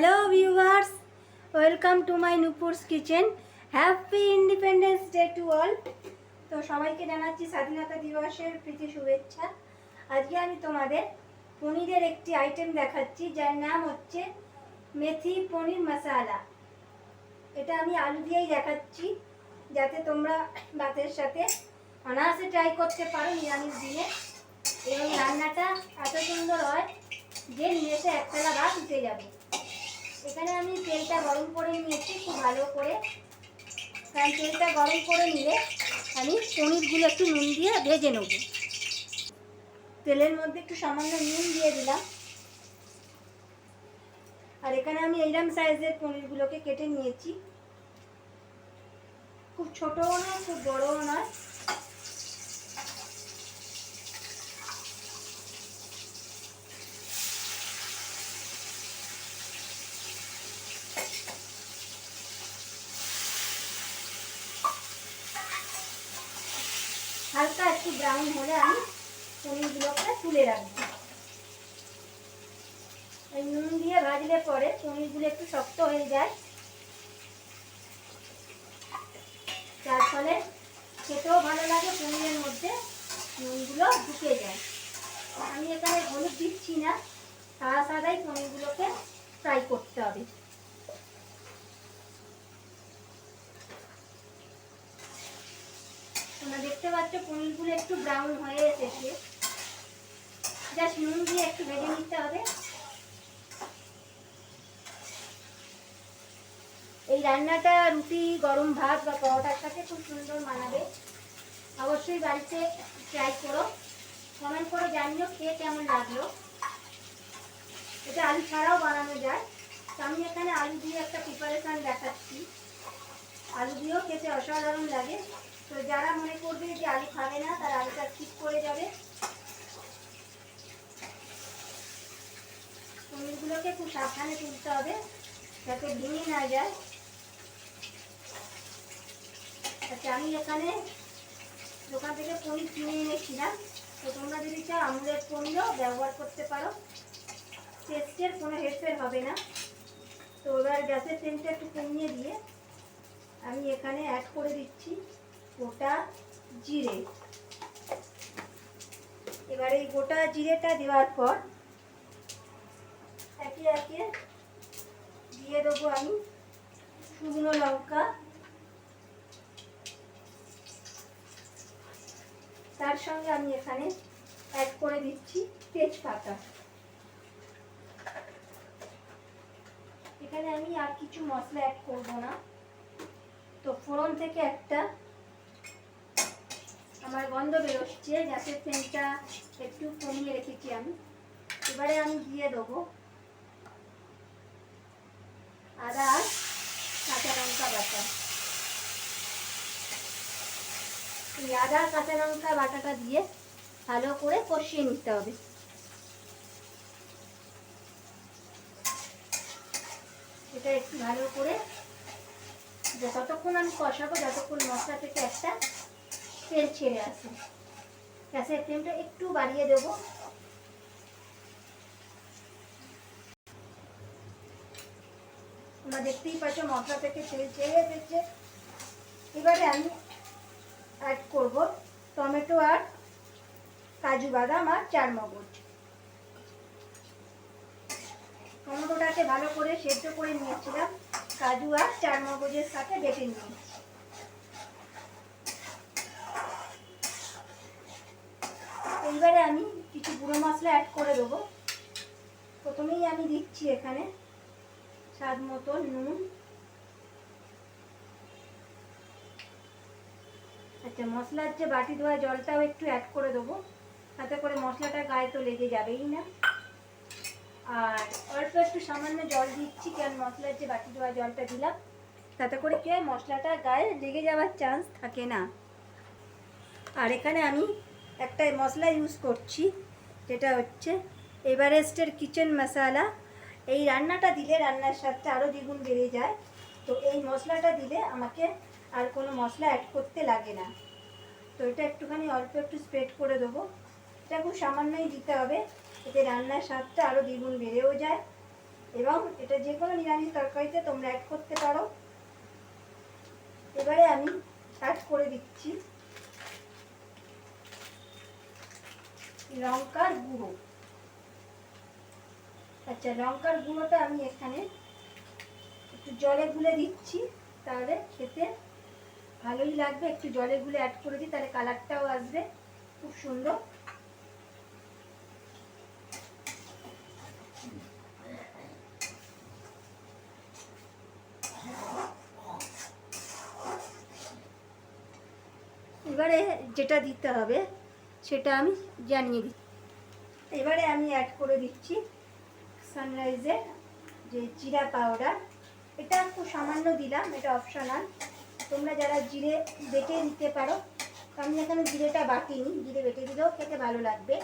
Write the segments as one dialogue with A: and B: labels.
A: Hello viewers, welcome to my Nupur's kitchen. Happy independence day to all. তো সবাইকে জানাচ্ছি স্বাধীনতা দিবসের প্রীতি শুভেচ্ছা। আজকে আমি তোমাদের পনিরের একটি আইটেম দেখাচ্ছি, যার নাম হচ্ছে মেথি পনির মশালা। এটা আমি আলু দিয়েই দেখাচ্ছি, যাতে তোমরা ভাতের সাথে অনায়াসে ট্রাই করতে পারো নিরামিষ দিনে। এবং রান্নাটা এত সুন্দর হয় যে নিমেষে একতলা ভাত উঠে যাবে। এখানে আমি তেলটা গরম করে নিয়েছি খুব ভালো করে, কারণ তেলটা গরম করে নিলে আমি পনিরগুলো একটু নুন দিয়ে ভেজে নেব। তেলের মধ্যে একটু সামান্য নুন দিয়ে দিলাম। আর এখানে আমি এইরকম সাইজের পনিরগুলোকে কেটে নিয়েছি, খুব ছোটও নয় খুব বড়ও নয়। হালকা একটু ব্রাউন হলে আমি পনিরগুলোকে তুলে রাখবো। এই নুন দিয়ে ভাজলে পরে পনিরগুলো একটু শক্ত হয়ে যায়, যার ফলে খেতেও ভালো লাগে, পনিরের মধ্যে নুনগুলো ঢুকে যায়। আমি এখানে হলুদ দিচ্ছি না, সাদা সাদাই পনিরগুলোকে ফ্রাই করতে হবে। তোমরা দেখতে পাচ্ছ পনিরগুলো একটু ব্রাউন হয়ে এসেছে, জাস্ট নুন দিয়ে একটু ভেজে নিতে হবে। এই রান্নাটা রুটি, গরম ভাত বা পরোটার সাথে খুব সুন্দর মানাবে। অবশ্যই বাড়িতে ট্রাই করো, কমেন্ট করে জানিও খেয়ে কেমন লাগলো। এটা আলু ছাড়াও বানানো যায়। তো আমি এখানে আলু দিয়ে একটা প্রিপারেশান দেখাচ্ছি। আলু দিয়েও খেতে অসাধারণ লাগে। তো যারা মনে করবে যে আলু খাবে না, তারা আলুটা স্কিপ করে যাবে। পনিরগুলোকে খুব সাবধানে তুলতে হবে যাতে ভেঙে না যায়। আচ্ছা, আমি এখানে দোকান থেকে পনির কিনে এনেছিলাম। তো তোমরা যদি চাও আমুলের পনিরও ব্যবহার করতে পারো, টেস্টের কোনো হেরফের হবে না। তো এবার গ্যাসের ফ্লেমটা একটু কমিয়ে দিয়ে আমি এখানে অ্যাড করে দিচ্ছি গোটা জিরে। এবার এই গোটা জিরেটা দেওয়ার পর একে একে দিয়ে দেবো আমি শুকনো লঙ্কা, তার সঙ্গে আমি এখানে অ্যাড করে দিচ্ছি তেজপাতা। এখানে আমি আর কিছু মশলা অ্যাড করব না। তো ফোড়ন থেকে একটা আমার গন্ধ বেরোচ্ছে, গ্যাসের ফ্লেমটা একটু কমিয়ে রেখেছি আমি। এবারে আমি দিয়ে দেবো আদা আর কাঁচা লঙ্কা বাটা। এই আদা কাঁচা লঙ্কা বাটাটা দিয়ে ভালো করে কষিয়ে নিতে হবে। এটা একটু ভালো করে ততক্ষণ আমি কষাবো যতক্ষণ মশলা থেকে একটা তেল ছেড়ে আসে। গ্যাসের ফ্লেমটা একটু বাড়িয়ে দেবো। তোমরা দেখতেই পাচ্ছ মশলা থেকে তেল ছেড়ে এসেছে। এবারে আমি অ্যাড করব টমেটো আর কাজু বাদাম আর চারমগজ। টমেটোটাকে ভালো করে সেদ্ধ করে নিয়েছিলাম, কাজু আর চারমগজের সাথে বেটে নিয়েছি। এইবারে আমি কিছু গুঁড়ো মশলা অ্যাড করে দেবো। প্রথমেই আমি দিচ্ছি এখানে স্বাদ মতো নুন। আচ্ছা, মশলার যে বাটি ধোয়া জলটাও একটু অ্যাড করে দেবো, তাতে করে মশলাটা গায়ে তো লেগে যাবেই না। আর অল্প একটু সামান্য জল দিচ্ছি, কারণ মশলার যে বাটি ধোয়া জলটা দিলাম তাতে করে কি হয়, মশলাটা গায়ে লেগে যাওয়ার চান্স থাকে না। আর এখানে আমি একটা মশলা ইউজ করছি, যেটা হচ্ছে এভারেস্টের কিচেন মশালা। এই রান্নাটা দিলে রান্নার স্বাদটা আরও দ্বিগুণ বেড়ে যায়। তো এই মশলাটা দিলে আমাকে আর কোনো মশলা অ্যাড করতে লাগে না। তো এটা একটুখানি অল্প একটু স্প্রেড করে দেবো। এটা খুব সামান্যই দিতে হবে, এতে রান্নার স্বাদটা আরও দ্বিগুণ বেড়েও যায়। এবং এটা যে কোনো নিরামিষ তরকারিতে তোমরা অ্যাড করতে পারো। এবারে আমি অ্যাড করে দিচ্ছি লঙ্কার গুঁড়ো। আচ্ছা, লঙ্কার গুঁড়োটা আমি এখানে একটু জলে গুলে দিচ্ছি, তাহলে খেতে ভালোই লাগবে। একটু জলে গুলে অ্যাড করে দিই, তাহলে কালারটাও আসবে খুব সুন্দর। এবারে যেটা দিতে হবে সেটা আমি জানিয়ে দিচ্ছি। এবারে আমি অ্যাড করে দিচ্ছি সানরাইজের যে জিরা পাউডার। এটা খুব সামান্য দিলাম, এটা অপশনাল, তোমরা যারা জিরে বেটে দিতে পারো। আমি এখানে জিরেটা বাটিনি, জিরে বেটে দিলেও খেতে ভালো লাগবে।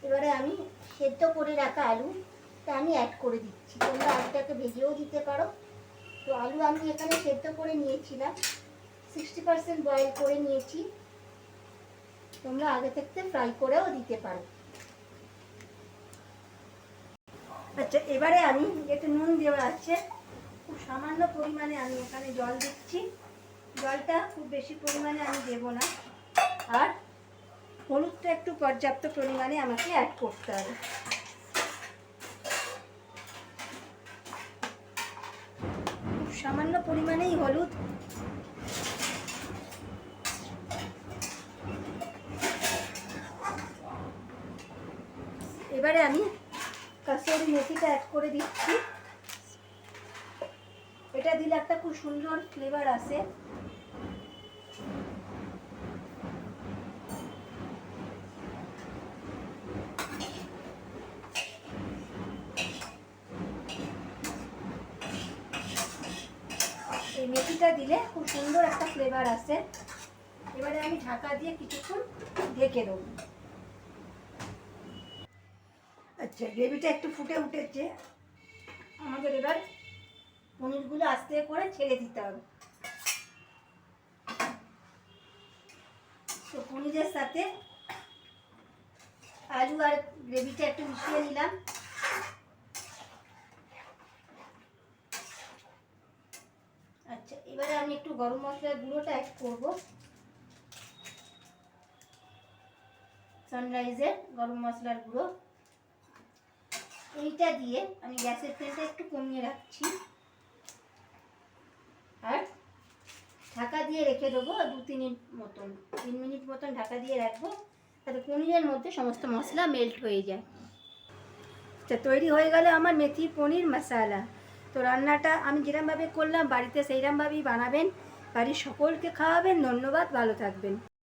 A: এবারে আমি সেদ্ধ করে রাখা আলুটা আমি অ্যাড করে দিচ্ছি। তোমরা আলুটাকে ভেজেও দিতে পারো। তো আলু আমি এখানে সেদ্ধ করে নিয়েছিলাম, 60% বয়েল করে নিয়েছি। তোমরা আগে থেকে ফ্রাই করেও দিতে পারো। আচ্ছা, এবারে আমি একটু নুন দেওয়া আছে, খুব সামান্য পরিমাণে আমি এখানে জল দিচ্ছি। জলটা খুব বেশি পরিমাণে আমি দেব না। আর হলুদটা একটু পর্যাপ্ত পরিমাণে আমাকে অ্যাড করতে হবে। খুব সামান্য পরিমাণেই হলুদ। এবারে আমি কাসুরি মেথিটা অ্যাড করে দিচ্ছি। এটা দিলে একটা খুব সুন্দর ফ্লেভার আসে। এই মেথিটা দিলে খুব সুন্দর একটা ফ্লেভার আসে। এবারে আমি ঢাকা দিয়ে কিছুক্ষণ ঢেকে দেবো। আচ্ছা, গ্রেভিটা একটু ফুটে উঠেছে, আমাদের এবার পনিরগুলো আস্তে করে ছেড়ে দিতে হবে। তো পনিরের সাথে আলু আর গ্রেভিটা একটু মিশিয়ে নিলাম। আচ্ছা, এবারে আমি একটু গরম মশলার গুঁড়োটা অ্যাড করব, সানরাইজের গরম মশলার গুঁড়ো। এইটা দিয়ে আমি গ্যাসের ফ্লেমটা একটু কমিয়ে রাখছি আর ঢাকা দিয়ে রেখে দেবো 2-3 মিনিট মতন, 3 মিনিট মতন ঢাকা দিয়ে রাখবো, তাতে পনিরের মধ্যে সমস্ত মশলা মেল্ট হয়ে যায়। তো তৈরি হয়ে গেল আমার মেথি পনির মশালা। তো রান্নাটা আমি যেরকমভাবে করলাম বাড়িতে সেইরকমভাবেই বানাবেন, বাড়ির সকলকে খাওয়াবেন। ধন্যবাদ, ভালো থাকবেন।